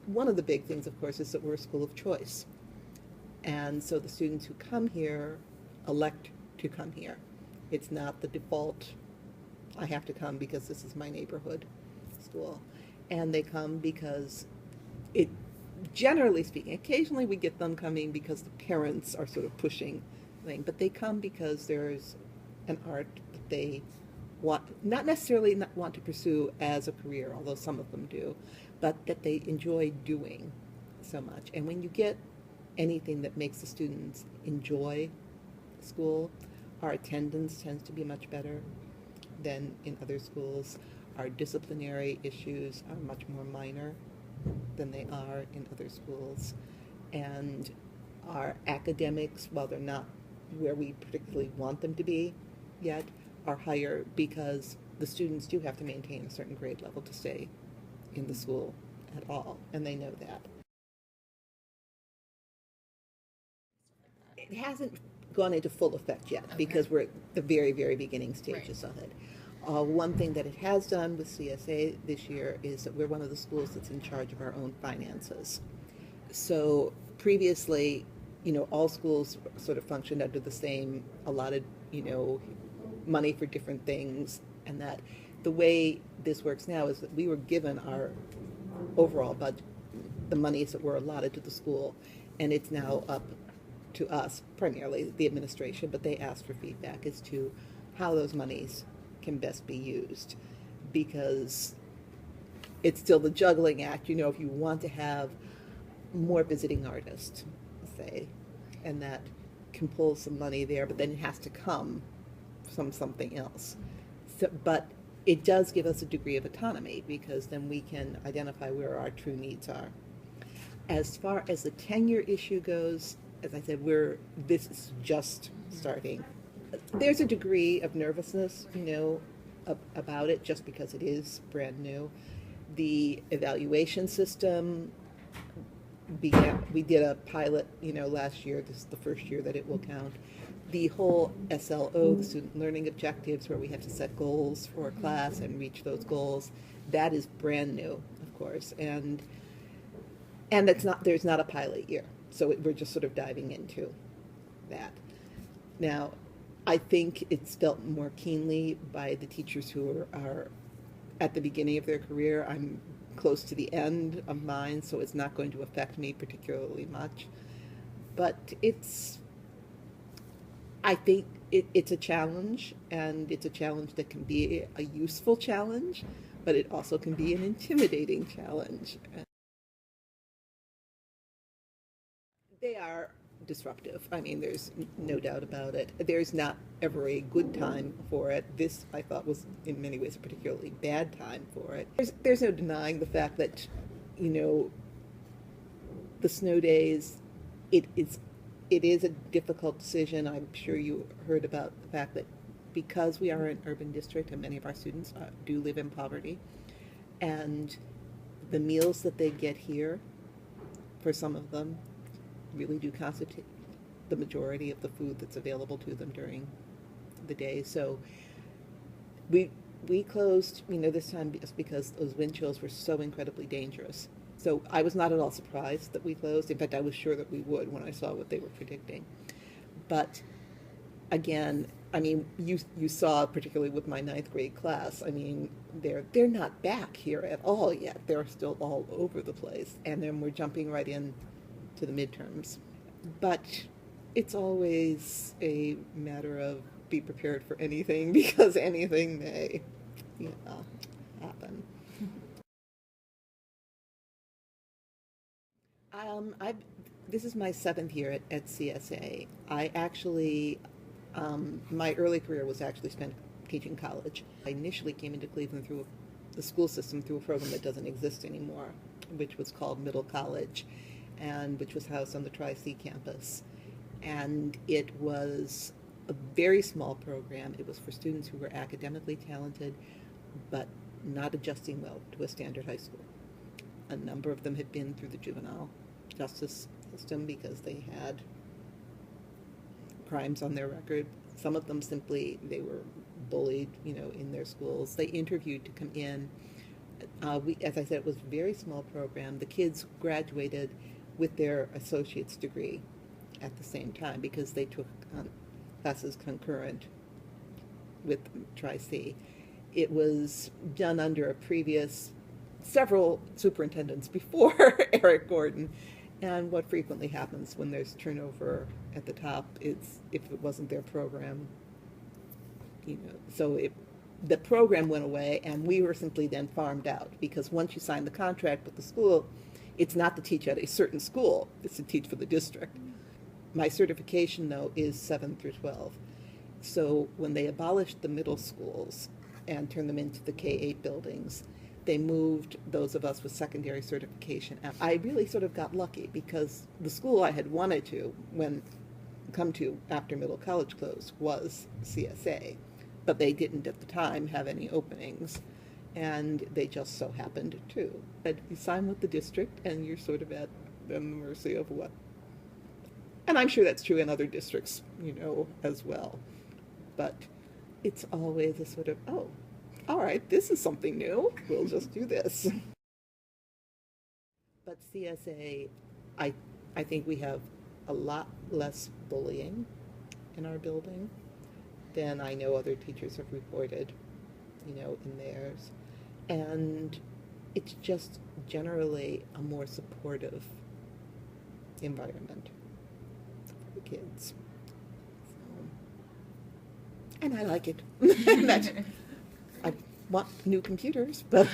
one of the big things, of course, is that we're a school of choice. And so the students who come here elect to come here. It's not the default, I have to come because this is my neighborhood school. And they come because it, generally speaking, occasionally we get them coming because the parents are sort of pushing thing, but they come because there's an art that they want, not necessarily not want to pursue as a career, although some of them do, but that they enjoy doing so much. And when you get anything that makes the students enjoy school, our attendance tends to be much better than in other schools. Our disciplinary issues are much more minor than they are in other schools. And our academics, while they're not where we particularly want them to be yet, are higher because the students do have to maintain a certain grade level to stay in the school at all, and they know that. It hasn't gone into full effect yet because we're at the very, very beginning stages of it. One thing that it has done with CSA this year is that we're one of the schools that's in charge of our own finances. So previously, all schools sort of functioned under the same allotted, money for different things, and that the way this works now is that we were given our overall budget, the monies that were allotted to the school, and it's now up to us, primarily the administration, but they asked for feedback as to how those monies can best be used, because it's still the juggling act, if you want to have more visiting artists, say, and that can pull some money there, but then it has to come from something else. So, but it does give us a degree of autonomy because then we can identify where our true needs are. As far as the tenure issue goes, as I said, this is just starting. There's a degree of nervousness, about it just because it is brand new. The evaluation system began, we did a pilot, last year. This is the first year that it will count. The whole SLO, the student learning objectives, where we have to set goals for a class and reach those goals, that is brand new, of course, and there's not a pilot year, so we're just sort of diving into that. Now, I think it's felt more keenly by the teachers who are at the beginning of their career. I'm close to the end of mine, so it's not going to affect me particularly much. But I think it's a challenge, and it's a challenge that can be a useful challenge, but it also can be an intimidating challenge. They are disruptive. I mean, there's no doubt about it. There's not ever a good time for it. This, I thought, was in many ways a particularly bad time for it. There's no denying the fact that, the snow days, it is a difficult decision. I'm sure you heard about the fact that because we are an urban district and many of our students do live in poverty, and the meals that they get here, for some of them, really do constitute the majority of the food that's available to them during the day. So we closed, this time just because those wind chills were so incredibly dangerous. So I was not at all surprised that we closed. In fact, I was sure that we would when I saw what they were predicting. But again, I mean, you saw, particularly with my 9th grade class, I mean, they're not back here at all yet. They're still all over the place. And then we're jumping right in to the midterms. But it's always a matter of be prepared for anything, because anything may, happen. This is my 7th year at CSA. I actually, my early career was actually spent teaching college. I initially came into Cleveland through the school system through a program that doesn't exist anymore, which was called Middle College, and which was housed on the Tri-C campus. And it was a very small program. It was for students who were academically talented, but not adjusting well to a standard high school. A number of them had been through the juvenile justice system because they had crimes on their record. Some of them simply, they were bullied, in their schools. They interviewed to come in As I said, it was a very small program. The kids graduated with their associate's degree at the same time because they took classes concurrent with Tri-C. It was done under a previous, several superintendents before Eric Gordon. And what frequently happens when there's turnover at the top is if it wasn't their program, so the program went away and we were simply then farmed out, because once you sign the contract with the school, it's not to teach at a certain school, it's to teach for the district. My certification, though, is 7 through 12. So when they abolished the middle schools and turned them into the K-8 buildings, they moved those of us with secondary certification. And I really sort of got lucky because the school I had wanted to come to after middle college closed was CSA, but they didn't at the time have any openings, and they just so happened to. But you sign with the district and you're sort of at the mercy of what. And I'm sure that's true in other districts, as well. But it's always a sort of, oh, all right, this is something new. We'll just do this. But CSA, I think we have a lot less bullying in our building than I know other teachers have reported, in theirs. And it's just generally a more supportive environment for the kids. And I like it. I want new computers, but